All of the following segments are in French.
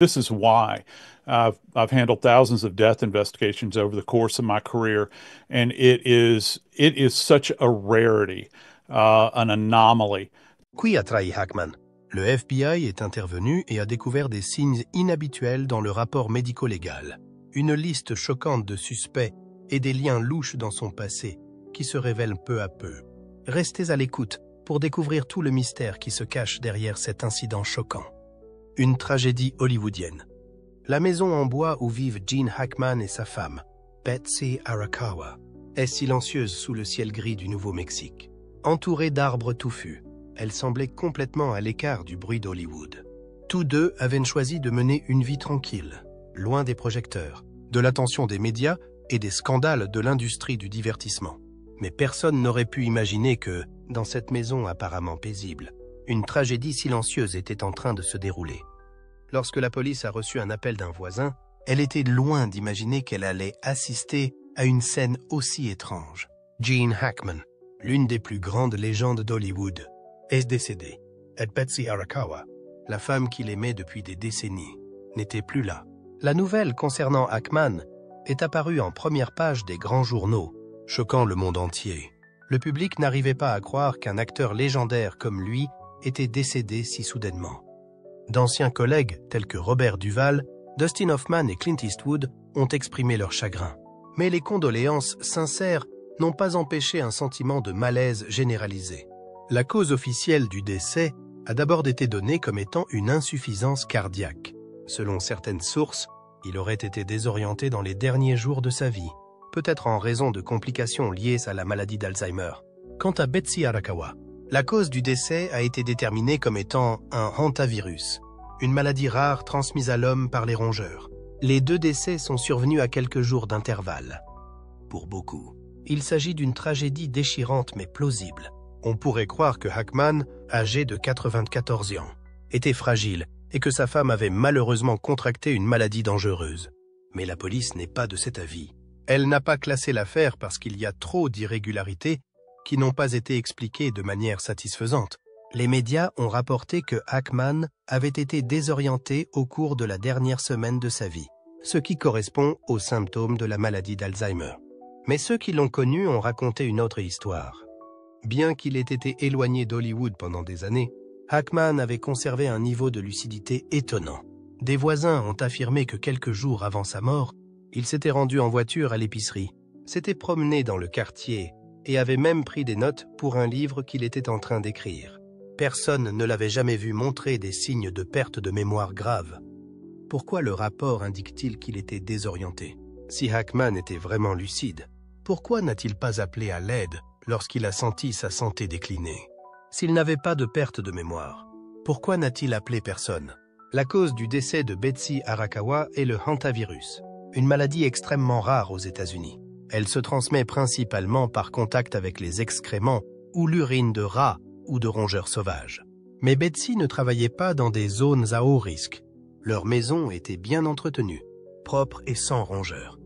This is why I've handled thousands of death investigations over the course of my career, and it is such a rarity, an anomaly. Qui a trahi Hackman? Le FBI est intervenu et a découvert des signes inhabituels dans le rapport médico-légal. Une liste choquante de suspects et des liens louches dans son passé qui se révèlent peu à peu. Restez à l'écoute pour découvrir tout le mystère qui se cache derrière cet incident choquant. Une tragédie hollywoodienne. La maison en bois où vivent Gene Hackman et sa femme, Betsy Arakawa, est silencieuse sous le ciel gris du Nouveau-Mexique. Entourée d'arbres touffus, elle semblait complètement à l'écart du bruit d'Hollywood. Tous deux avaient choisi de mener une vie tranquille, loin des projecteurs, de l'attention des médias et des scandales de l'industrie du divertissement. Mais personne n'aurait pu imaginer que, dans cette maison apparemment paisible, une tragédie silencieuse était en train de se dérouler. Lorsque la police a reçu un appel d'un voisin, elle était loin d'imaginer qu'elle allait assister à une scène aussi étrange. Gene Hackman, l'une des plus grandes légendes d'Hollywood, est décédée. Et Betsy Arakawa, la femme qu'il aimait depuis des décennies, n'était plus là. La nouvelle concernant Hackman est apparue en première page des grands journaux, choquant le monde entier. Le public n'arrivait pas à croire qu'un acteur légendaire comme lui était décédé si soudainement. D'anciens collègues tels que Robert Duvall, Dustin Hoffman et Clint Eastwood ont exprimé leur chagrin. Mais les condoléances sincères n'ont pas empêché un sentiment de malaise généralisé. La cause officielle du décès a d'abord été donnée comme étant une insuffisance cardiaque. Selon certaines sources, il aurait été désorienté dans les derniers jours de sa vie, peut-être en raison de complications liées à la maladie d'Alzheimer. Quant à Betsy Arakawa, la cause du décès a été déterminée comme étant un hantavirus, une maladie rare transmise à l'homme par les rongeurs. Les deux décès sont survenus à quelques jours d'intervalle. Pour beaucoup, il s'agit d'une tragédie déchirante mais plausible. On pourrait croire que Hackman, âgé de 94 ans, était fragile et que sa femme avait malheureusement contracté une maladie dangereuse. Mais la police n'est pas de cet avis. Elle n'a pas classé l'affaire parce qu'il y a trop d'irrégularités qui n'ont pas été expliquées de manière satisfaisante. Les médias ont rapporté que Hackman avait été désorienté au cours de la dernière semaine de sa vie, ce qui correspond aux symptômes de la maladie d'Alzheimer. Mais ceux qui l'ont connu ont raconté une autre histoire. Bien qu'il ait été éloigné d'Hollywood pendant des années, Hackman avait conservé un niveau de lucidité étonnant. Des voisins ont affirmé que quelques jours avant sa mort, il s'était rendu en voiture à l'épicerie, s'était promené dans le quartier et avait même pris des notes pour un livre qu'il était en train d'écrire. Personne ne l'avait jamais vu montrer des signes de perte de mémoire grave. Pourquoi le rapport indique-t-il qu'il était désorienté? Si Hackman était vraiment lucide, pourquoi n'a-t-il pas appelé à l'aide lorsqu'il a senti sa santé décliner? S'il n'avait pas de perte de mémoire, pourquoi n'a-t-il appelé personne? La cause du décès de Betsy Arakawa est le hantavirus, une maladie extrêmement rare aux États-Unis. Elle se transmet principalement par contact avec les excréments ou l'urine de rats ou de rongeurs sauvages. Mais Betsy ne travaillait pas dans des zones à haut risque. Leur maison était bien entretenue, propre et sans rongeurs.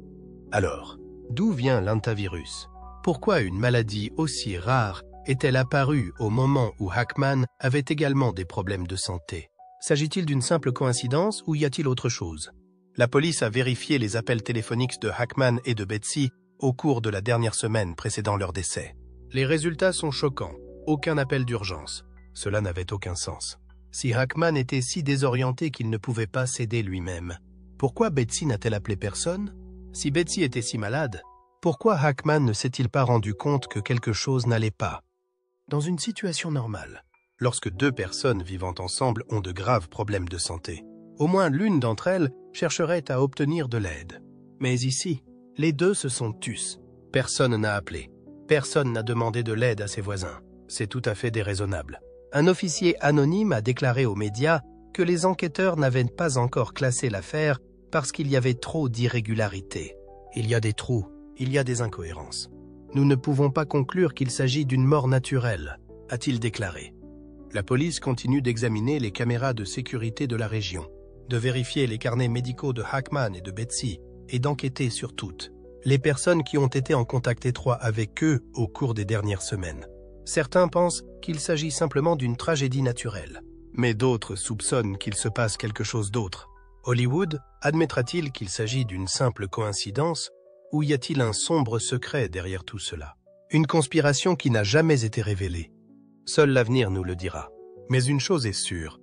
Alors, d'où vient l'hantavirus? Pourquoi une maladie aussi rare est-elle apparue au moment où Hackman avait également des problèmes de santé? S'agit-il d'une simple coïncidence ou y a-t-il autre chose? La police a vérifié les appels téléphoniques de Hackman et de Betsy au cours de la dernière semaine précédant leur décès. Les résultats sont choquants. Aucun appel d'urgence. Cela n'avait aucun sens. Si Hackman était si désorienté qu'il ne pouvait pas s'aider lui-même, pourquoi Betsy n'a-t-elle appelé personne? Si Betsy était si malade, pourquoi Hackman ne s'est-il pas rendu compte que quelque chose n'allait pas? Dans une situation normale, lorsque deux personnes vivant ensemble ont de graves problèmes de santé, au moins l'une d'entre elles chercherait à obtenir de l'aide. Mais ici, les deux se sont tus. Personne n'a appelé. Personne n'a demandé de l'aide à ses voisins. C'est tout à fait déraisonnable. Un officier anonyme a déclaré aux médias que les enquêteurs n'avaient pas encore classé l'affaire parce qu'il y avait trop d'irrégularités. Il y a des trous, il y a des incohérences. Nous ne pouvons pas conclure qu'il s'agit d'une mort naturelle, a-t-il déclaré. La police continue d'examiner les caméras de sécurité de la région, de vérifier les carnets médicaux de Hackman et de Betsy et d'enquêter sur toutes les personnes qui ont été en contact étroit avec eux au cours des dernières semaines. Certains pensent qu'il s'agit simplement d'une tragédie naturelle, mais d'autres soupçonnent qu'il se passe quelque chose d'autre. Hollywood admettra-t-il qu'il s'agit d'une simple coïncidence ou y a-t-il un sombre secret derrière tout cela? Une conspiration qui n'a jamais été révélée. Seul l'avenir nous le dira. Mais une chose est sûre,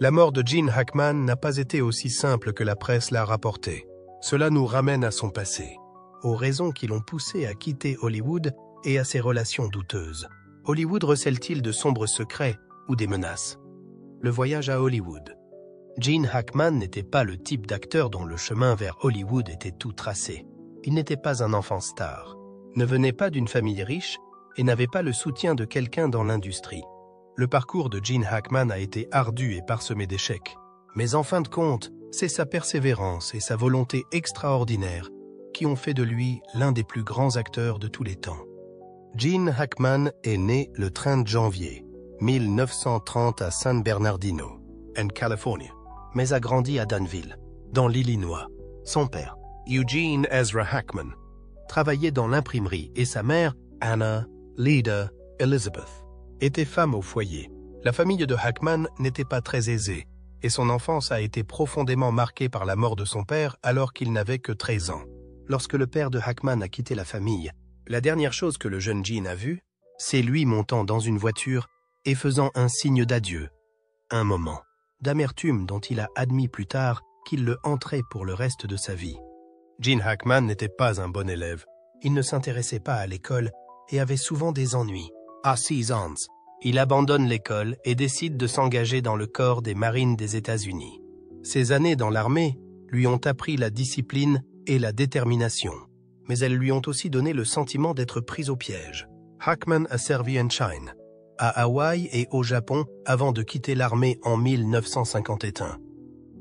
la mort de Gene Hackman n'a pas été aussi simple que la presse l'a rapporté. Cela nous ramène à son passé, aux raisons qui l'ont poussé à quitter Hollywood et à ses relations douteuses. Hollywood recèle-t-il de sombres secrets ou des menaces? Le voyage à Hollywood. Gene Hackman n'était pas le type d'acteur dont le chemin vers Hollywood était tout tracé. Il n'était pas un enfant star, ne venait pas d'une famille riche et n'avait pas le soutien de quelqu'un dans l'industrie. Le parcours de Gene Hackman a été ardu et parsemé d'échecs. Mais en fin de compte, c'est sa persévérance et sa volonté extraordinaire qui ont fait de lui l'un des plus grands acteurs de tous les temps. Gene Hackman est né le 30 janvier 1930 à San Bernardino, en Californie, mais a grandi à Danville, dans l'Illinois. Son père, Eugene Ezra Hackman, travaillait dans l'imprimerie et sa mère, Anna Leda Elizabeth, était femme au foyer. La famille de Hackman n'était pas très aisée et son enfance a été profondément marquée par la mort de son père alors qu'il n'avait que 13 ans. Lorsque le père de Hackman a quitté la famille, la dernière chose que le jeune Gene a vue, c'est lui montant dans une voiture et faisant un signe d'adieu. Un moment d'amertume dont il a admis plus tard qu'il le hanterait pour le reste de sa vie. Gene Hackman n'était pas un bon élève. Il ne s'intéressait pas à l'école et avait souvent des ennuis. À 6 ans, il abandonne l'école et décide de s'engager dans le corps des Marines des États-Unis. Ces années dans l'armée lui ont appris la discipline et la détermination, mais elles lui ont aussi donné le sentiment d'être pris au piège. Hackman a servi en Chine, à Hawaï et au Japon avant de quitter l'armée en 1951.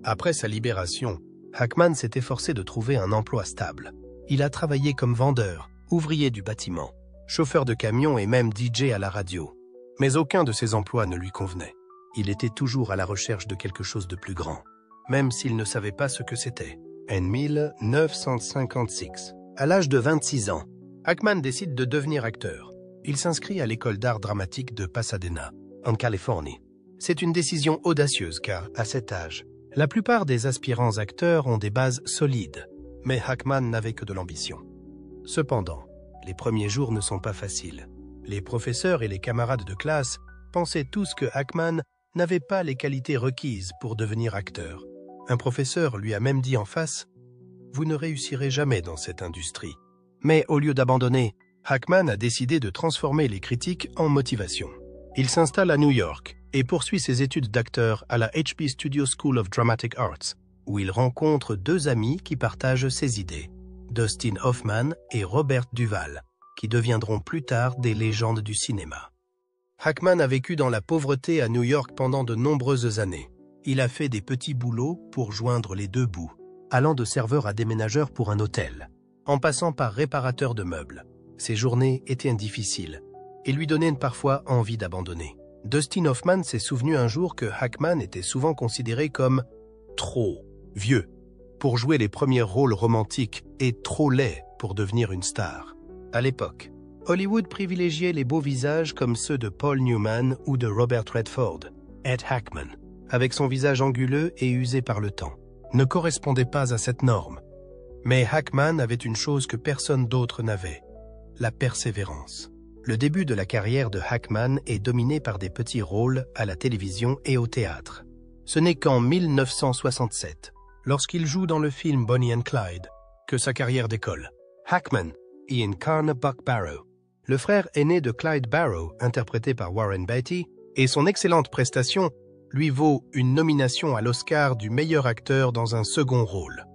Après sa libération, Hackman s'est efforcé de trouver un emploi stable. Il a travaillé comme vendeur, ouvrier du bâtiment, chauffeur de camion et même DJ à la radio. Mais aucun de ces emplois ne lui convenait. Il était toujours à la recherche de quelque chose de plus grand, même s'il ne savait pas ce que c'était. En 1956, à l'âge de 26 ans, Hackman décide de devenir acteur. Il s'inscrit à l'école d'art dramatique de Pasadena, en Californie. C'est une décision audacieuse car, à cet âge, la plupart des aspirants acteurs ont des bases solides, mais Hackman n'avait que de l'ambition. Cependant, les premiers jours ne sont pas faciles. Les professeurs et les camarades de classe pensaient tous que Hackman n'avait pas les qualités requises pour devenir acteur. Un professeur lui a même dit en face « Vous ne réussirez jamais dans cette industrie ». Mais au lieu d'abandonner, Hackman a décidé de transformer les critiques en motivation. Il s'installe à New York et poursuit ses études d'acteur à la HP Studio School of Dramatic Arts, où il rencontre deux amis qui partagent ses idées, Dustin Hoffman et Robert Duvall, qui deviendront plus tard des légendes du cinéma. Hackman a vécu dans la pauvreté à New York pendant de nombreuses années. Il a fait des petits boulots pour joindre les deux bouts, allant de serveur à déménageur pour un hôtel, en passant par réparateur de meubles. Ses journées étaient difficiles et lui donnaient parfois envie d'abandonner. Dustin Hoffman s'est souvenu un jour que Hackman était souvent considéré comme trop vieux pour jouer les premiers rôles romantiques et trop laid pour devenir une star. À l'époque, Hollywood privilégiait les beaux visages comme ceux de Paul Newman ou de Robert Redford. Ed Hackman, avec son visage anguleux et usé par le temps, ne correspondait pas à cette norme. Mais Hackman avait une chose que personne d'autre n'avait, la persévérance. Le début de la carrière de Hackman est dominé par des petits rôles à la télévision et au théâtre. Ce n'est qu'en 1967, lorsqu'il joue dans le film Bonnie and Clyde, que sa carrière décolle. Hackman y incarne Buck Barrow, le frère aîné de Clyde Barrow, interprété par Warren Beatty, et son excellente prestation lui vaut une nomination à l'Oscar du meilleur acteur dans un second rôle.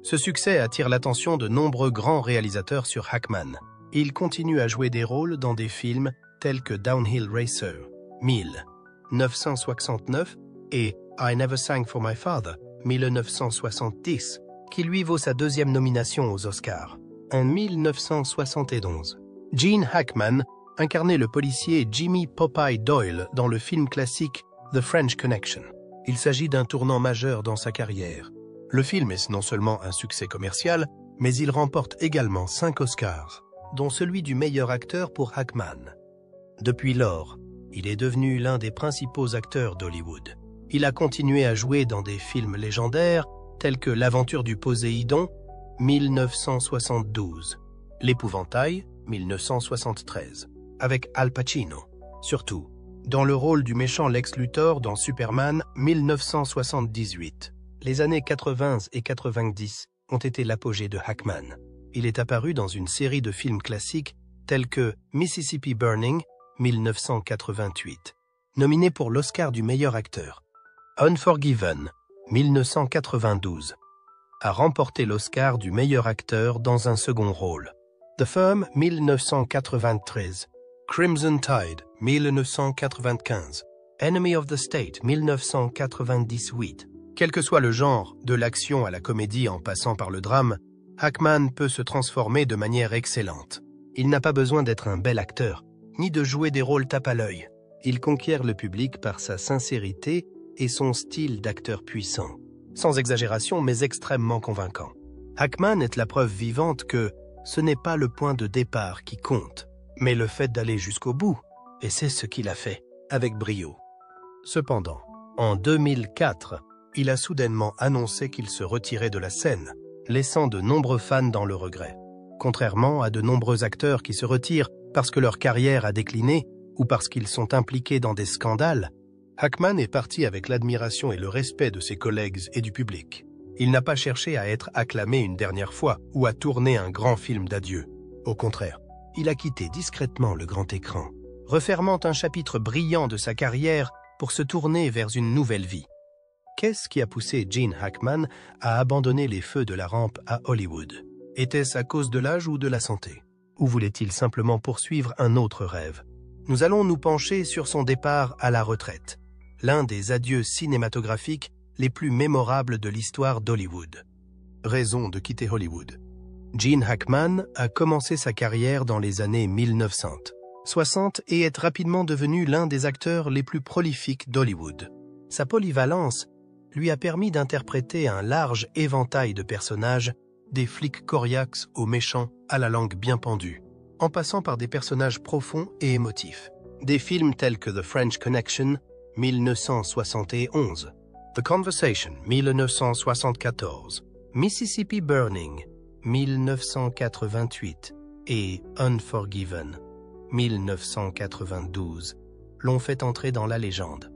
Ce succès attire l'attention de nombreux grands réalisateurs sur Hackman. Il continue à jouer des rôles dans des films tels que Downhill Racer, 1969 et I Never Sang for My Father, 1970, qui lui vaut sa deuxième nomination aux Oscars. En 1971, Gene Hackman incarnait le policier Jimmy Popeye Doyle dans le film classique The French Connection. Il s'agit d'un tournant majeur dans sa carrière. Le film est non seulement un succès commercial, mais il remporte également 5 Oscars, dont celui du meilleur acteur pour Hackman. Depuis lors, il est devenu l'un des principaux acteurs d'Hollywood. Il a continué à jouer dans des films légendaires tels que L'aventure du Poséidon, 1972, L'épouvantail, 1973, avec Al Pacino, surtout, dans le rôle du méchant Lex Luthor dans Superman, 1978. Les années 80 et 90 ont été l'apogée de Hackman. Il est apparu dans une série de films classiques tels que Mississippi Burning, 1988, nominé pour l'Oscar du meilleur acteur. Unforgiven, 1992, a remporté l'Oscar du meilleur acteur dans un second rôle. The Firm, 1993, Crimson Tide, 1995, Enemy of the State, 1998. Quel que soit le genre, de l'action à la comédie en passant par le drame, Hackman peut se transformer de manière excellente. Il n'a pas besoin d'être un bel acteur, ni de jouer des rôles tape à l'œil. Il conquiert le public par sa sincérité et son style d'acteur puissant. Sans exagération, mais extrêmement convaincant. Hackman est la preuve vivante que ce n'est pas le point de départ qui compte, mais le fait d'aller jusqu'au bout, et c'est ce qu'il a fait, avec brio. Cependant, en 2004, il a soudainement annoncé qu'il se retirait de la scène, laissant de nombreux fans dans le regret. Contrairement à de nombreux acteurs qui se retirent parce que leur carrière a décliné ou parce qu'ils sont impliqués dans des scandales, Hackman est parti avec l'admiration et le respect de ses collègues et du public. Il n'a pas cherché à être acclamé une dernière fois ou à tourner un grand film d'adieu. Au contraire, il a quitté discrètement le grand écran, refermant un chapitre brillant de sa carrière pour se tourner vers une nouvelle vie. Qu'est-ce qui a poussé Gene Hackman à abandonner les feux de la rampe à Hollywood? Était-ce à cause de l'âge ou de la santé? Ou voulait-il simplement poursuivre un autre rêve? Nous allons nous pencher sur son départ à la retraite, l'un des adieux cinématographiques les plus mémorables de l'histoire d'Hollywood. Raison de quitter Hollywood. Gene Hackman a commencé sa carrière dans les années 1960 et est rapidement devenu l'un des acteurs les plus prolifiques d'Hollywood. Sa polyvalence lui a permis d'interpréter un large éventail de personnages, des flics coriaces aux méchants à la langue bien pendue, en passant par des personnages profonds et émotifs. Des films tels que The French Connection, 1971, The Conversation, 1974, Mississippi Burning, 1988 et Unforgiven, 1992, l'ont fait entrer dans la légende.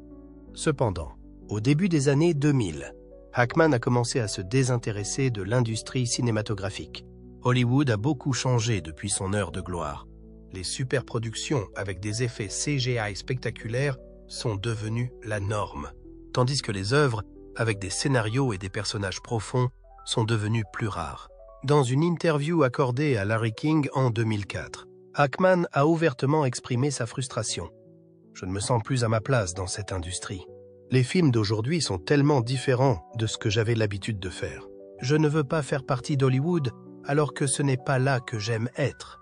Cependant, au début des années 2000, Hackman a commencé à se désintéresser de l'industrie cinématographique. Hollywood a beaucoup changé depuis son heure de gloire. Les superproductions avec des effets CGI spectaculaires sont devenues la norme, tandis que les œuvres avec des scénarios et des personnages profonds sont devenues plus rares. Dans une interview accordée à Larry King en 2004, Hackman a ouvertement exprimé sa frustration. « Je ne me sens plus à ma place dans cette industrie. Les films d'aujourd'hui sont tellement différents de ce que j'avais l'habitude de faire. Je ne veux pas faire partie d'Hollywood alors que ce n'est pas là que j'aime être. »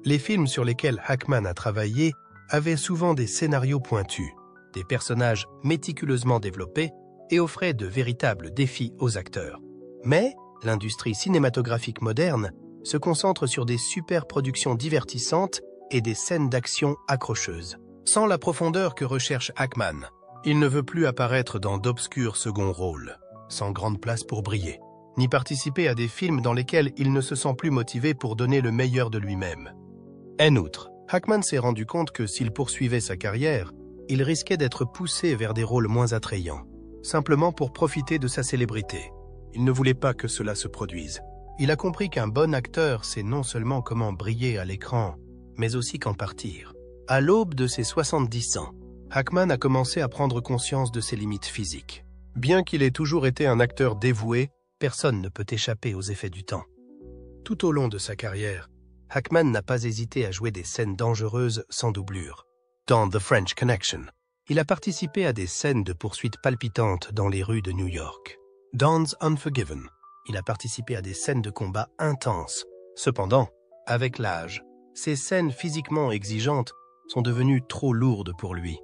Les films sur lesquels Hackman a travaillé avaient souvent des scénarios pointus, des personnages méticuleusement développés et offraient de véritables défis aux acteurs. Mais l'industrie cinématographique moderne se concentre sur des super-productions divertissantes et des scènes d'action accrocheuses. Sans la profondeur que recherche Hackman, il ne veut plus apparaître dans d'obscurs seconds rôles, sans grande place pour briller, ni participer à des films dans lesquels il ne se sent plus motivé pour donner le meilleur de lui-même. En outre, Hackman s'est rendu compte que s'il poursuivait sa carrière, il risquait d'être poussé vers des rôles moins attrayants, simplement pour profiter de sa célébrité. Il ne voulait pas que cela se produise. Il a compris qu'un bon acteur sait non seulement comment briller à l'écran, mais aussi qu'en partir. À l'aube de ses 70 ans, Hackman a commencé à prendre conscience de ses limites physiques. Bien qu'il ait toujours été un acteur dévoué, personne ne peut échapper aux effets du temps. Tout au long de sa carrière, Hackman n'a pas hésité à jouer des scènes dangereuses sans doublure. Dans The French Connection, il a participé à des scènes de poursuites palpitantes dans les rues de New York. Dans Unforgiven, il a participé à des scènes de combat intenses. Cependant, avec l'âge, ces scènes physiquement exigeantes sont devenues trop lourdes pour lui.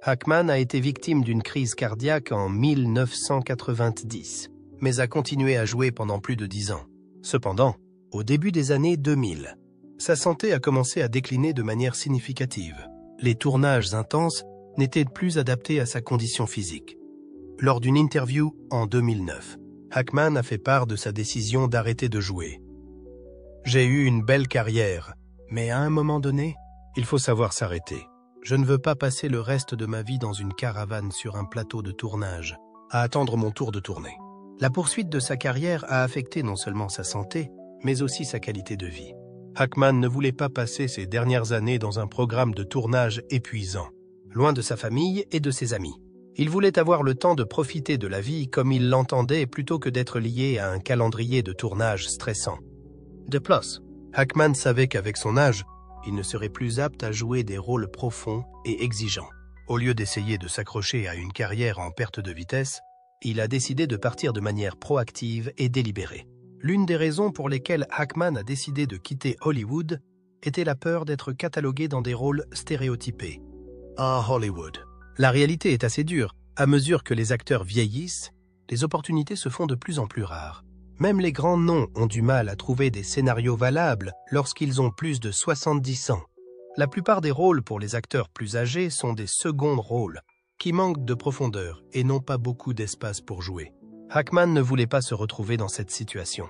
Hackman a été victime d'une crise cardiaque en 1990, mais a continué à jouer pendant plus de 10 ans. Cependant, au début des années 2000, sa santé a commencé à décliner de manière significative. Les tournages intenses n'étaient plus adaptés à sa condition physique. Lors d'une interview en 2009, Hackman a fait part de sa décision d'arrêter de jouer. J'ai eu une belle carrière, mais à un moment donné, il faut savoir s'arrêter. Je ne veux pas passer le reste de ma vie dans une caravane sur un plateau de tournage, à attendre mon tour de tournée. La poursuite de sa carrière a affecté non seulement sa santé, mais aussi sa qualité de vie. Hackman ne voulait pas passer ses dernières années dans un programme de tournage épuisant, loin de sa famille et de ses amis. Il voulait avoir le temps de profiter de la vie comme il l'entendait plutôt que d'être lié à un calendrier de tournage stressant. De plus, Hackman savait qu'avec son âge, il ne serait plus apte à jouer des rôles profonds et exigeants. Au lieu d'essayer de s'accrocher à une carrière en perte de vitesse, il a décidé de partir de manière proactive et délibérée. L'une des raisons pour lesquelles Hackman a décidé de quitter Hollywood était la peur d'être catalogué dans des rôles stéréotypés. À Hollywood, la réalité est assez dure. À mesure que les acteurs vieillissent, les opportunités se font de plus en plus rares. Même les grands noms ont du mal à trouver des scénarios valables lorsqu'ils ont plus de 70 ans. La plupart des rôles pour les acteurs plus âgés sont des seconds rôles, qui manquent de profondeur et n'ont pas beaucoup d'espace pour jouer. Hackman ne voulait pas se retrouver dans cette situation.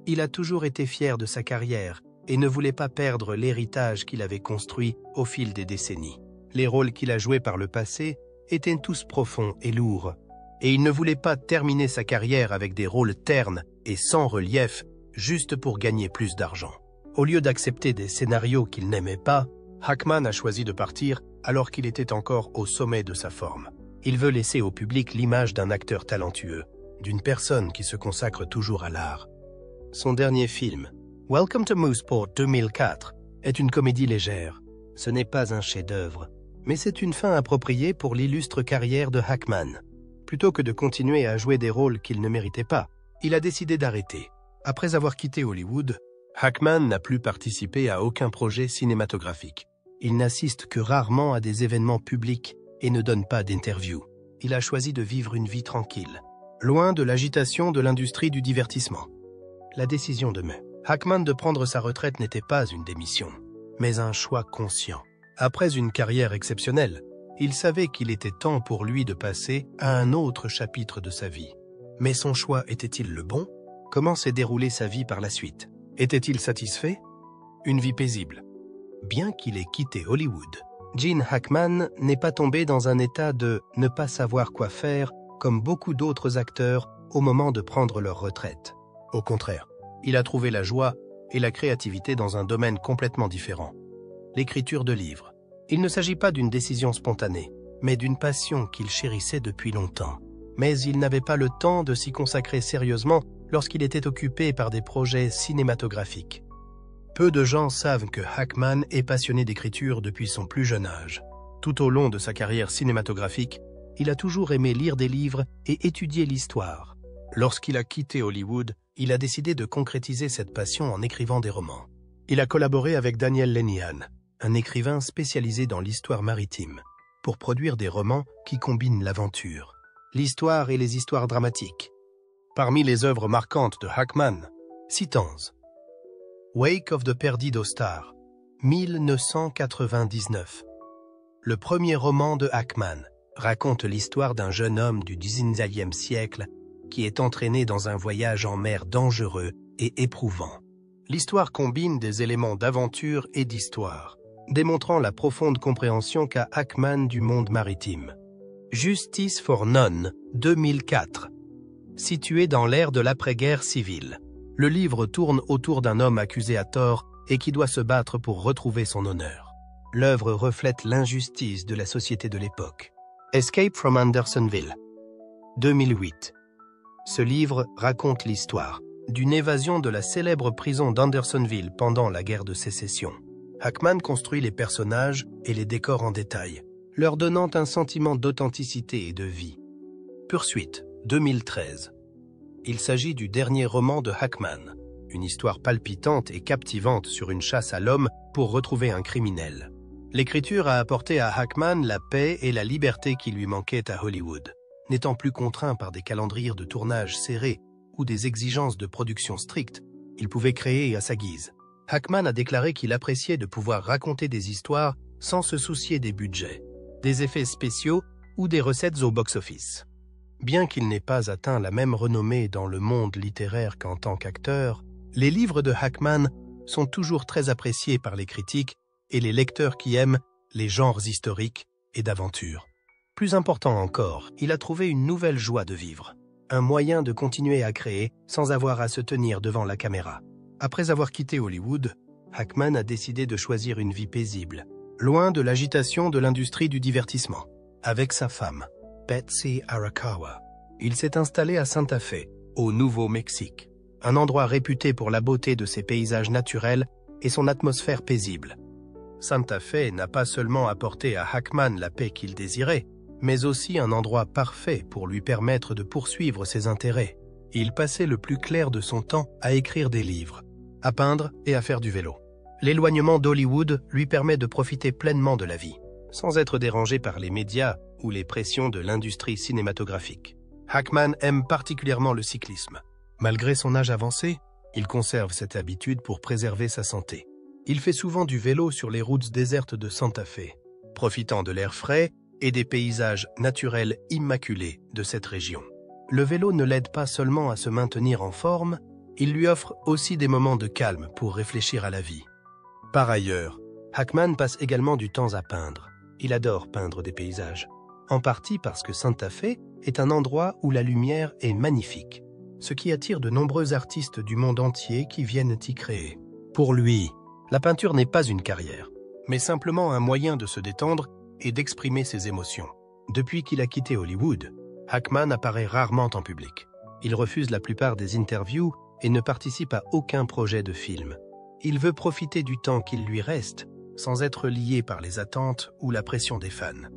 Il a toujours été fier de sa carrière et ne voulait pas perdre l'héritage qu'il avait construit au fil des décennies. Les rôles qu'il a joués par le passé étaient tous profonds et lourds, et il ne voulait pas terminer sa carrière avec des rôles ternes et sans relief juste pour gagner plus d'argent. Au lieu d'accepter des scénarios qu'il n'aimait pas, Hackman a choisi de partir alors qu'il était encore au sommet de sa forme. Il veut laisser au public l'image d'un acteur talentueux, d'une personne qui se consacre toujours à l'art. Son dernier film, Welcome to Mooseport 2004, est une comédie légère. Ce n'est pas un chef-d'œuvre, mais c'est une fin appropriée pour l'illustre carrière de Hackman. Plutôt que de continuer à jouer des rôles qu'il ne méritait pas, il a décidé d'arrêter. Après avoir quitté Hollywood, Hackman n'a plus participé à aucun projet cinématographique. Il n'assiste que rarement à des événements publics et ne donne pas d'interviews. Il a choisi de vivre une vie tranquille, loin de l'agitation de l'industrie du divertissement. La décision de Hackman de prendre sa retraite n'était pas une démission, mais un choix conscient. Après une carrière exceptionnelle, il savait qu'il était temps pour lui de passer à un autre chapitre de sa vie. Mais son choix était-il le bon? Comment s'est déroulée sa vie par la suite? Était-il satisfait? Une vie paisible. Bien qu'il ait quitté Hollywood, Gene Hackman n'est pas tombé dans un état de ne pas savoir quoi faire comme beaucoup d'autres acteurs au moment de prendre leur retraite. Au contraire, il a trouvé la joie et la créativité dans un domaine complètement différent. L'écriture de livres. Il ne s'agit pas d'une décision spontanée, mais d'une passion qu'il chérissait depuis longtemps. Mais il n'avait pas le temps de s'y consacrer sérieusement lorsqu'il était occupé par des projets cinématographiques. Peu de gens savent que Hackman est passionné d'écriture depuis son plus jeune âge. Tout au long de sa carrière cinématographique, il a toujours aimé lire des livres et étudier l'histoire. Lorsqu'il a quitté Hollywood, il a décidé de concrétiser cette passion en écrivant des romans. Il a collaboré avec Daniel Lenihan, un écrivain spécialisé dans l'histoire maritime, pour produire des romans qui combinent l'aventure, l'histoire et les histoires dramatiques. Parmi les œuvres marquantes de Hackman, citons Wake of the Perdido Star, 1999. Le premier roman de Hackman raconte l'histoire d'un jeune homme du XIXe siècle qui est entraîné dans un voyage en mer dangereux et éprouvant. L'histoire combine des éléments d'aventure et d'histoire, démontrant la profonde compréhension qu'a Hackman du monde maritime. Justice for None, 2004. Situé dans l'ère de l'après-guerre civile, le livre tourne autour d'un homme accusé à tort et qui doit se battre pour retrouver son honneur. L'œuvre reflète l'injustice de la société de l'époque. Escape from Andersonville, 2008. Ce livre raconte l'histoire d'une évasion de la célèbre prison d'Andersonville pendant la guerre de sécession. Hackman construit les personnages et les décors en détail, leur donnant un sentiment d'authenticité et de vie. Pursuit, 2013. Il s'agit du dernier roman de Hackman, une histoire palpitante et captivante sur une chasse à l'homme pour retrouver un criminel. L'écriture a apporté à Hackman la paix et la liberté qui lui manquaient à Hollywood. N'étant plus contraint par des calendriers de tournage serrés ou des exigences de production strictes, il pouvait créer à sa guise. Hackman a déclaré qu'il appréciait de pouvoir raconter des histoires sans se soucier des budgets, des effets spéciaux ou des recettes au box-office. Bien qu'il n'ait pas atteint la même renommée dans le monde littéraire qu'en tant qu'acteur, les livres de Hackman sont toujours très appréciés par les critiques et les lecteurs qui aiment les genres historiques et d'aventure. Plus important encore, il a trouvé une nouvelle joie de vivre, un moyen de continuer à créer sans avoir à se tenir devant la caméra. Après avoir quitté Hollywood, Hackman a décidé de choisir une vie paisible, loin de l'agitation de l'industrie du divertissement. Avec sa femme, Betsy Arakawa, il s'est installé à Santa Fe, au Nouveau-Mexique, un endroit réputé pour la beauté de ses paysages naturels et son atmosphère paisible. Santa Fe n'a pas seulement apporté à Hackman la paix qu'il désirait, mais aussi un endroit parfait pour lui permettre de poursuivre ses intérêts. Il passait le plus clair de son temps à écrire des livres, à peindre et à faire du vélo. L'éloignement d'Hollywood lui permet de profiter pleinement de la vie, sans être dérangé par les médias ou les pressions de l'industrie cinématographique. Hackman aime particulièrement le cyclisme. Malgré son âge avancé, il conserve cette habitude pour préserver sa santé. Il fait souvent du vélo sur les routes désertes de Santa Fe, profitant de l'air frais et des paysages naturels immaculés de cette région. Le vélo ne l'aide pas seulement à se maintenir en forme, il lui offre aussi des moments de calme pour réfléchir à la vie. Par ailleurs, Hackman passe également du temps à peindre. Il adore peindre des paysages, en partie parce que Santa Fe est un endroit où la lumière est magnifique, ce qui attire de nombreux artistes du monde entier qui viennent y créer. Pour lui, la peinture n'est pas une carrière, mais simplement un moyen de se détendre et d'exprimer ses émotions. Depuis qu'il a quitté Hollywood, Hackman apparaît rarement en public. Il refuse la plupart des interviews et ne participe à aucun projet de film. Il veut profiter du temps qu'il lui reste sans être lié par les attentes ou la pression des fans.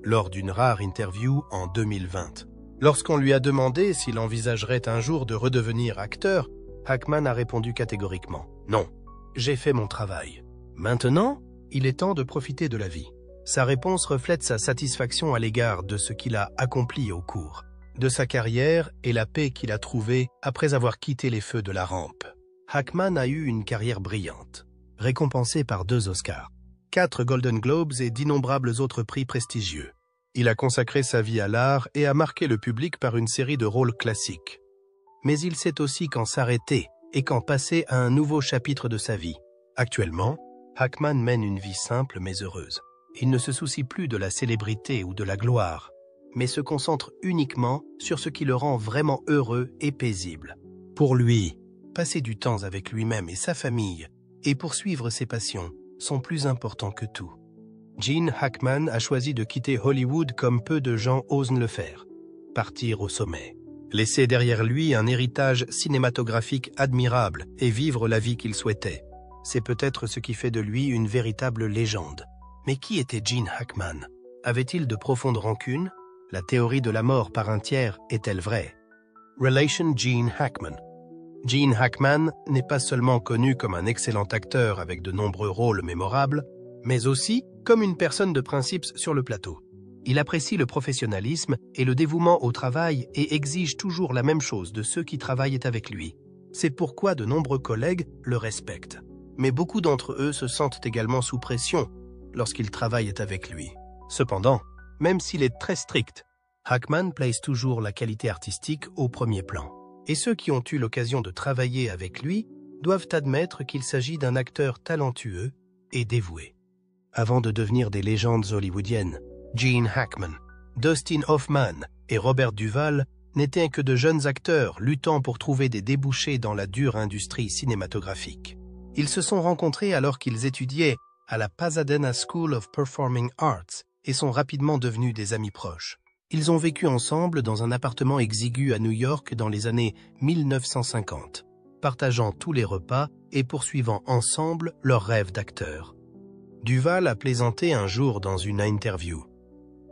Lors d'une rare interview en 2020, lorsqu'on lui a demandé s'il envisagerait un jour de redevenir acteur, Hackman a répondu catégoriquement « Non, j'ai fait mon travail. Maintenant, il est temps de profiter de la vie. » Sa réponse reflète sa satisfaction à l'égard de ce qu'il a accompli au cours de sa carrière et la paix qu'il a trouvée après avoir quitté les feux de la rampe. Hackman a eu une carrière brillante, récompensée par 2 Oscars, 4 Golden Globes et d'innombrables autres prix prestigieux. Il a consacré sa vie à l'art et a marqué le public par une série de rôles classiques. Mais il sait aussi quand s'arrêter et quand passer à un nouveau chapitre de sa vie. Actuellement, Hackman mène une vie simple mais heureuse. Il ne se soucie plus de la célébrité ou de la gloire, mais se concentre uniquement sur ce qui le rend vraiment heureux et paisible. Pour lui, passer du temps avec lui-même et sa famille et poursuivre ses passions sont plus importants que tout. Gene Hackman a choisi de quitter Hollywood comme peu de gens osent le faire, partir au sommet, laisser derrière lui un héritage cinématographique admirable et vivre la vie qu'il souhaitait. C'est peut-être ce qui fait de lui une véritable légende. Mais qui était Gene Hackman? Avait-il de profondes rancunes? La théorie de la mort par un tiers est-elle vraie? Relation Gene Hackman. Gene Hackman n'est pas seulement connu comme un excellent acteur avec de nombreux rôles mémorables, mais aussi comme une personne de principes sur le plateau. Il apprécie le professionnalisme et le dévouement au travail et exige toujours la même chose de ceux qui travaillent avec lui. C'est pourquoi de nombreux collègues le respectent. Mais beaucoup d'entre eux se sentent également sous pression lorsqu'ils travaillent avec lui. Cependant, même s'il est très strict, Hackman place toujours la qualité artistique au premier plan. Et ceux qui ont eu l'occasion de travailler avec lui doivent admettre qu'il s'agit d'un acteur talentueux et dévoué. Avant de devenir des légendes hollywoodiennes, Gene Hackman, Dustin Hoffman et Robert Duvall n'étaient que de jeunes acteurs luttant pour trouver des débouchés dans la dure industrie cinématographique. Ils se sont rencontrés alors qu'ils étudiaient à la Pasadena School of Performing Arts et sont rapidement devenus des amis proches. Ils ont vécu ensemble dans un appartement exigu à New York dans les années 1950, partageant tous les repas et poursuivant ensemble leur rêve d'acteur. Duvall a plaisanté un jour dans une interview.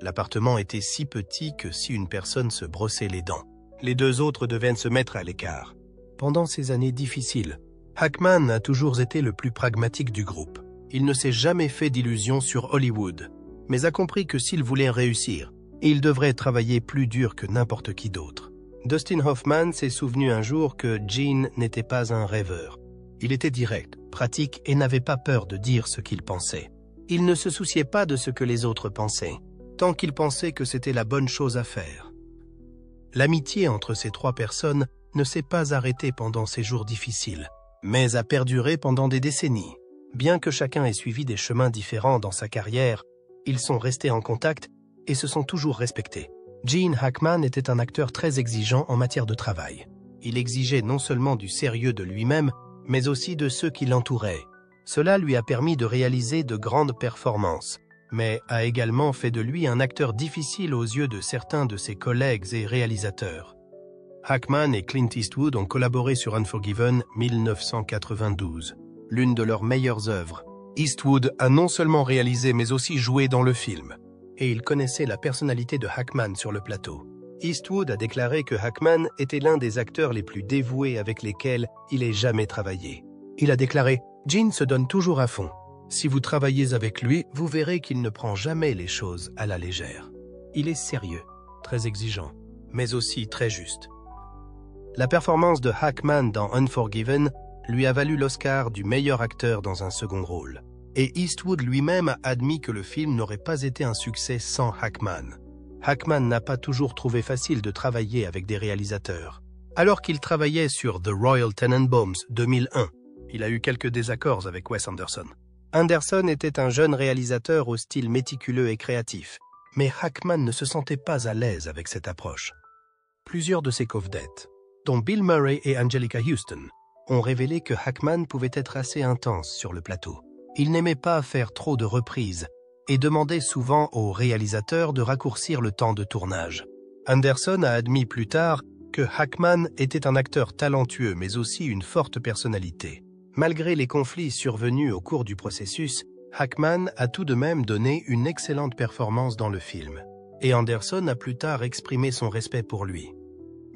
L'appartement était si petit que si une personne se brossait les dents, les 2 autres devaient se mettre à l'écart. Pendant ces années difficiles, Hackman a toujours été le plus pragmatique du groupe. Il ne s'est jamais fait d'illusions sur Hollywood, mais a compris que s'il voulait réussir, il devrait travailler plus dur que n'importe qui d'autre. Dustin Hoffman s'est souvenu un jour que Gene n'était pas un rêveur. Il était direct, pratique et n'avait pas peur de dire ce qu'il pensait. Il ne se souciait pas de ce que les autres pensaient, tant qu'il pensait que c'était la bonne chose à faire. L'amitié entre ces trois personnes ne s'est pas arrêtée pendant ces jours difficiles, mais a perduré pendant des décennies. Bien que chacun ait suivi des chemins différents dans sa carrière, ils sont restés en contact et se sont toujours respectés. Gene Hackman était un acteur très exigeant en matière de travail. Il exigeait non seulement du sérieux de lui-même, mais aussi de ceux qui l'entouraient. Cela lui a permis de réaliser de grandes performances, mais a également fait de lui un acteur difficile aux yeux de certains de ses collègues et réalisateurs. Hackman et Clint Eastwood ont collaboré sur Unforgiven 1992, l'une de leurs meilleures œuvres. Eastwood a non seulement réalisé mais aussi joué dans le film, et il connaissait la personnalité de Hackman sur le plateau. Eastwood a déclaré que Hackman était l'un des acteurs les plus dévoués avec lesquels il ait jamais travaillé. Il a déclaré « Gene se donne toujours à fond. Si vous travaillez avec lui, vous verrez qu'il ne prend jamais les choses à la légère. Il est sérieux, très exigeant, mais aussi très juste. » La performance de Hackman dans Unforgiven lui a valu l'Oscar du meilleur acteur dans un second rôle. Et Eastwood lui-même a admis que le film n'aurait pas été un succès sans Hackman. Hackman n'a pas toujours trouvé facile de travailler avec des réalisateurs. Alors qu'il travaillait sur The Royal Tenenbaums 2001, il a eu quelques désaccords avec Wes Anderson. Anderson était un jeune réalisateur au style méticuleux et créatif, mais Hackman ne se sentait pas à l'aise avec cette approche. Plusieurs de ses co-vedettes, dont Bill Murray et Anjelica Huston, ont révélé que Hackman pouvait être assez intense sur le plateau. Il n'aimait pas faire trop de reprises et demandait souvent aux réalisateurs de raccourcir le temps de tournage. Anderson a admis plus tard que Hackman était un acteur talentueux mais aussi une forte personnalité. Malgré les conflits survenus au cours du processus, Hackman a tout de même donné une excellente performance dans le film. Et Anderson a plus tard exprimé son respect pour lui.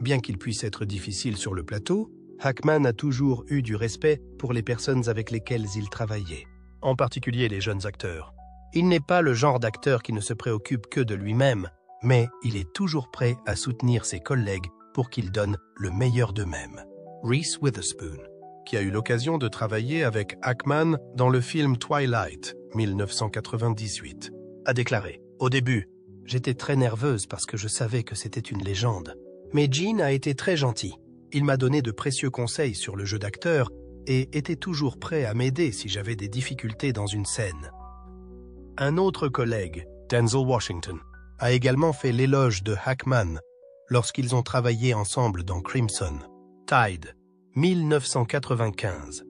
Bien qu'il puisse être difficile sur le plateau, Hackman a toujours eu du respect pour les personnes avec lesquelles il travaillait, en particulier les jeunes acteurs. Il n'est pas le genre d'acteur qui ne se préoccupe que de lui-même, mais il est toujours prêt à soutenir ses collègues pour qu'ils donnent le meilleur d'eux-mêmes. Reese Witherspoon, qui a eu l'occasion de travailler avec Hackman dans le film Twilight 1998, a déclaré « Au début, j'étais très nerveuse parce que je savais que c'était une légende. Mais Gene a été très gentil. Il m'a donné de précieux conseils sur le jeu d'acteur et était toujours prêt à m'aider si j'avais des difficultés dans une scène. » Un autre collègue, Denzel Washington, a également fait l'éloge de Hackman lorsqu'ils ont travaillé ensemble dans Crimson Tide 1995.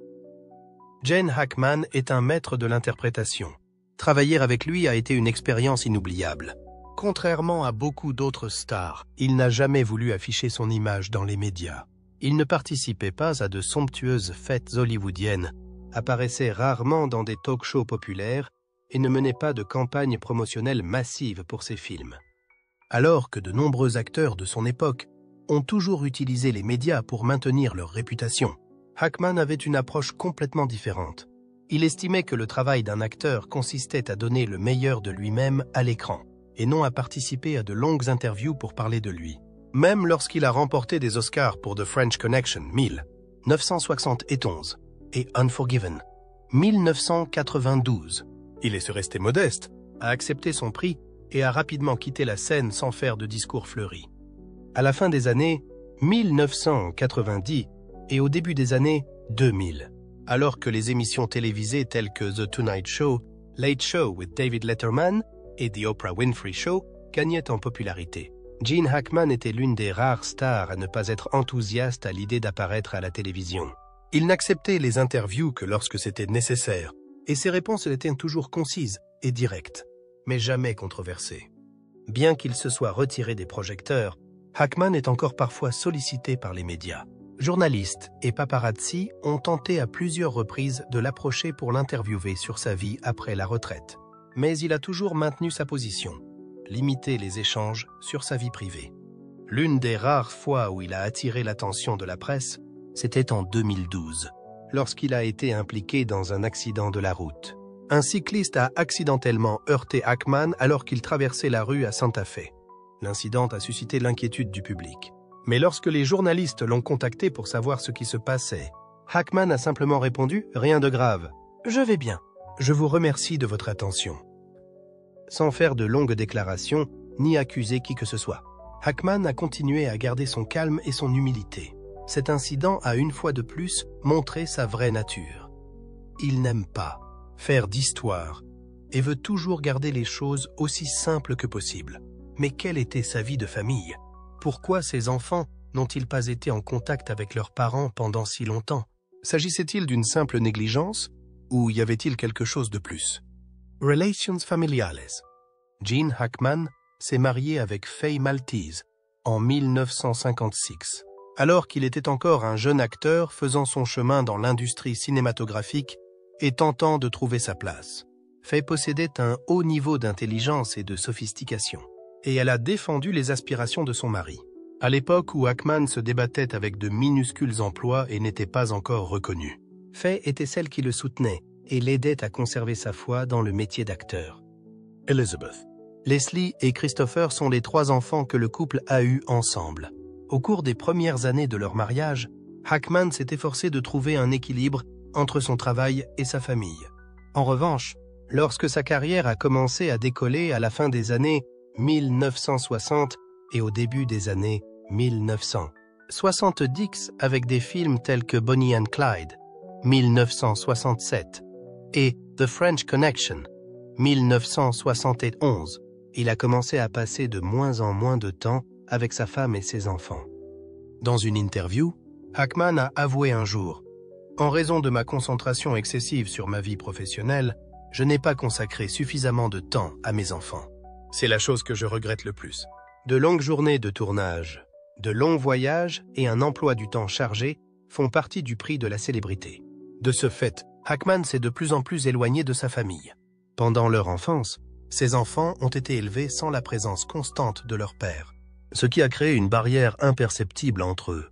Gene Hackman est un maître de l'interprétation. Travailler avec lui a été une expérience inoubliable. Contrairement à beaucoup d'autres stars, il n'a jamais voulu afficher son image dans les médias. Il ne participait pas à de somptueuses fêtes hollywoodiennes, apparaissait rarement dans des talk-shows populaires et ne menait pas de campagne promotionnelle massive pour ses films. Alors que de nombreux acteurs de son époque ont toujours utilisé les médias pour maintenir leur réputation, Hackman avait une approche complètement différente. Il estimait que le travail d'un acteur consistait à donner le meilleur de lui-même à l'écran, et non à participer à de longues interviews pour parler de lui. Même lorsqu'il a remporté des Oscars pour The French Connection 1971 et Unforgiven 1992, il est resté modeste, a accepté son prix et a rapidement quitté la scène sans faire de discours fleuris. À la fin des années 1990 et au début des années 2000, alors que les émissions télévisées telles que The Tonight Show, Late Show with David Letterman et The Oprah Winfrey Show gagnaient en popularité, Gene Hackman était l'une des rares stars à ne pas être enthousiaste à l'idée d'apparaître à la télévision. Il n'acceptait les interviews que lorsque c'était nécessaire, et ses réponses étaient toujours concises et directes, mais jamais controversées. Bien qu'il se soit retiré des projecteurs, Hackman est encore parfois sollicité par les médias. Journalistes et paparazzi ont tenté à plusieurs reprises de l'approcher pour l'interviewer sur sa vie après la retraite. Mais il a toujours maintenu sa position, limiter les échanges sur sa vie privée. L'une des rares fois où il a attiré l'attention de la presse, c'était en 2012, lorsqu'il a été impliqué dans un accident de la route. Un cycliste a accidentellement heurté Hackman alors qu'il traversait la rue à Santa Fe. L'incident a suscité l'inquiétude du public. Mais lorsque les journalistes l'ont contacté pour savoir ce qui se passait, Hackman a simplement répondu « Rien de grave. Je vais bien. Je vous remercie de votre attention. » Sans faire de longues déclarations, ni accuser qui que ce soit. Hackman a continué à garder son calme et son humilité. Cet incident a une fois de plus montré sa vraie nature. Il n'aime pas faire d'histoire et veut toujours garder les choses aussi simples que possible. Mais quelle était sa vie de famille? Pourquoi ses enfants n'ont-ils pas été en contact avec leurs parents pendant si longtemps? S'agissait-il d'une simple négligence ou y avait-il quelque chose de plus? Relations familiales. Gene Hackman s'est marié avec Faye Maltese en 1956, alors qu'il était encore un jeune acteur faisant son chemin dans l'industrie cinématographique et tentant de trouver sa place. Faye possédait un haut niveau d'intelligence et de sophistication, et elle a défendu les aspirations de son mari. À l'époque où Hackman se débattait avec de minuscules emplois et n'était pas encore reconnu, Faye était celle qui le soutenait et l'aidait à conserver sa foi dans le métier d'acteur. Elizabeth. Leslie et Christopher sont les 3 enfants que le couple a eus ensemble. Au cours des premières années de leur mariage, Hackman s'est efforcé de trouver un équilibre entre son travail et sa famille. En revanche, lorsque sa carrière a commencé à décoller à la fin des années 1960 et au début des années 1970 avec des films tels que Bonnie and Clyde, 1967, et The French Connection, 1971, il a commencé à passer de moins en moins de temps avec sa femme et ses enfants. Dans une interview, Hackman a avoué un jour « En raison de ma concentration excessive sur ma vie professionnelle, je n'ai pas consacré suffisamment de temps à mes enfants. C'est la chose que je regrette le plus. De longues journées de tournage, de longs voyages et un emploi du temps chargé font partie du prix de la célébrité. De ce fait, Hackman s'est de plus en plus éloigné de sa famille. Pendant leur enfance, ses enfants ont été élevés sans la présence constante de leur père, ce qui a créé une barrière imperceptible entre eux.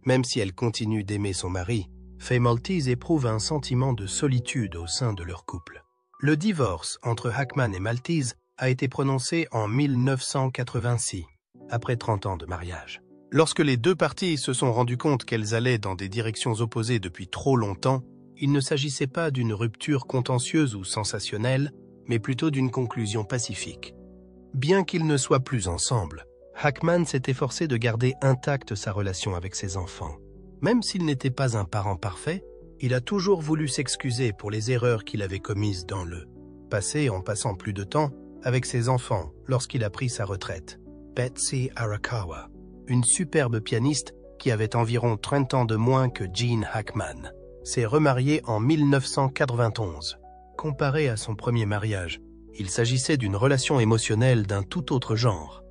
Même si elle continue d'aimer son mari, Faye Maltese éprouve un sentiment de solitude au sein de leur couple. Le divorce entre Hackman et Maltese a été prononcé en 1986, après 30 ans de mariage. Lorsque les 2 parties se sont rendues compte qu'elles allaient dans des directions opposées depuis trop longtemps, il ne s'agissait pas d'une rupture contentieuse ou sensationnelle, mais plutôt d'une conclusion pacifique. Bien qu'ils ne soient plus ensemble, Hackman s'est efforcé de garder intacte sa relation avec ses enfants. Même s'il n'était pas un parent parfait, il a toujours voulu s'excuser pour les erreurs qu'il avait commises dans le passé en passant plus de temps avec ses enfants lorsqu'il a pris sa retraite. Betsy Arakawa, une superbe pianiste qui avait environ 30 ans de moins que Gene Hackman, s'est remariée en 1991. Comparé à son premier mariage, il s'agissait d'une relation émotionnelle d'un tout autre genre.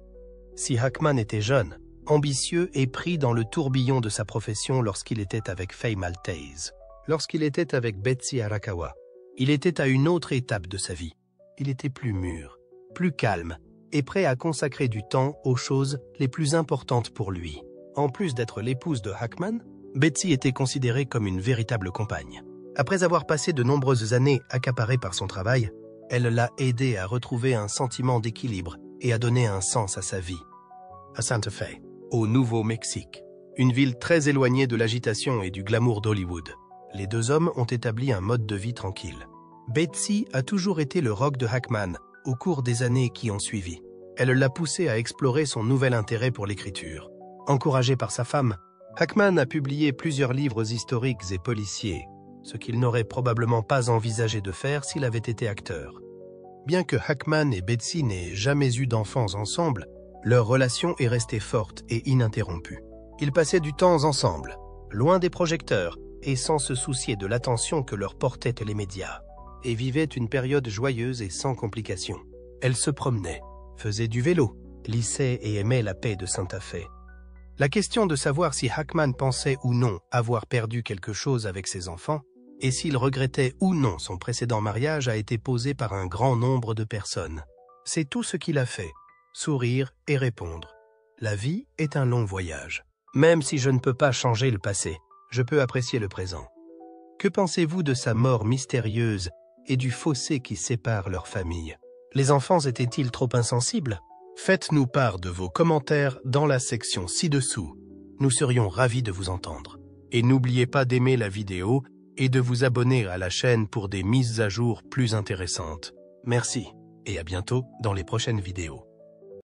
Si Hackman était jeune, ambitieux et pris dans le tourbillon de sa profession lorsqu'il était avec Faye Maltese, lorsqu'il était avec Betsy Arakawa, il était à une autre étape de sa vie. Il était plus mûr, plus calme et prêt à consacrer du temps aux choses les plus importantes pour lui. En plus d'être l'épouse de Hackman, Betsy était considérée comme une véritable compagne. Après avoir passé de nombreuses années accaparée par son travail, elle l'a aidé à retrouver un sentiment d'équilibre et à donner un sens à sa vie. À Santa Fe, au Nouveau-Mexique, une ville très éloignée de l'agitation et du glamour d'Hollywood, les 2 hommes ont établi un mode de vie tranquille. Betsy a toujours été le rock de Hackman au cours des années qui ont suivi. Elle l'a poussé à explorer son nouvel intérêt pour l'écriture. Encouragé par sa femme, Hackman a publié plusieurs livres historiques et policiers, ce qu'il n'aurait probablement pas envisagé de faire s'il avait été acteur. Bien que Hackman et Betsy n'aient jamais eu d'enfants ensemble, leur relation est restée forte et ininterrompue. Ils passaient du temps ensemble, loin des projecteurs et sans se soucier de l'attention que leur portaient les médias, et vivaient une période joyeuse et sans complications. Elle se promenait, faisait du vélo, lissait et aimait la paix de Santa Fe. La question de savoir si Hackman pensait ou non avoir perdu quelque chose avec ses enfants, et s'il regrettait ou non son précédent mariage a été posée par un grand nombre de personnes. C'est tout ce qu'il a fait, sourire et répondre. La vie est un long voyage. Même si je ne peux pas changer le passé, je peux apprécier le présent. Que pensez-vous de sa mort mystérieuse et du fossé qui sépare leur famille? Les enfants étaient-ils trop insensibles? Faites-nous part de vos commentaires dans la section ci-dessous. Nous serions ravis de vous entendre. Et n'oubliez pas d'aimer la vidéo et de vous abonner à la chaîne pour des mises à jour plus intéressantes. Merci et à bientôt dans les prochaines vidéos.